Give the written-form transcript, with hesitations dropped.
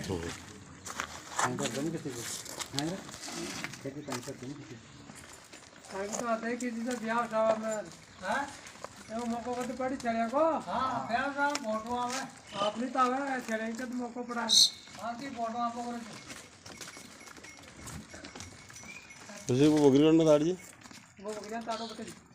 दम किसी को हां खेती पानी का तुम किसी आगे तो आते किसी से ब्याह शावा में हां ये मौका को तो पड़ी चले को हां ब्याह शावा फोटो आवे आपने तो आवे चले के तो मौका पड़ा हां की फोटो आपको करे उसे वो बकरी करना था जी वो बकरियां ताड़ो बटे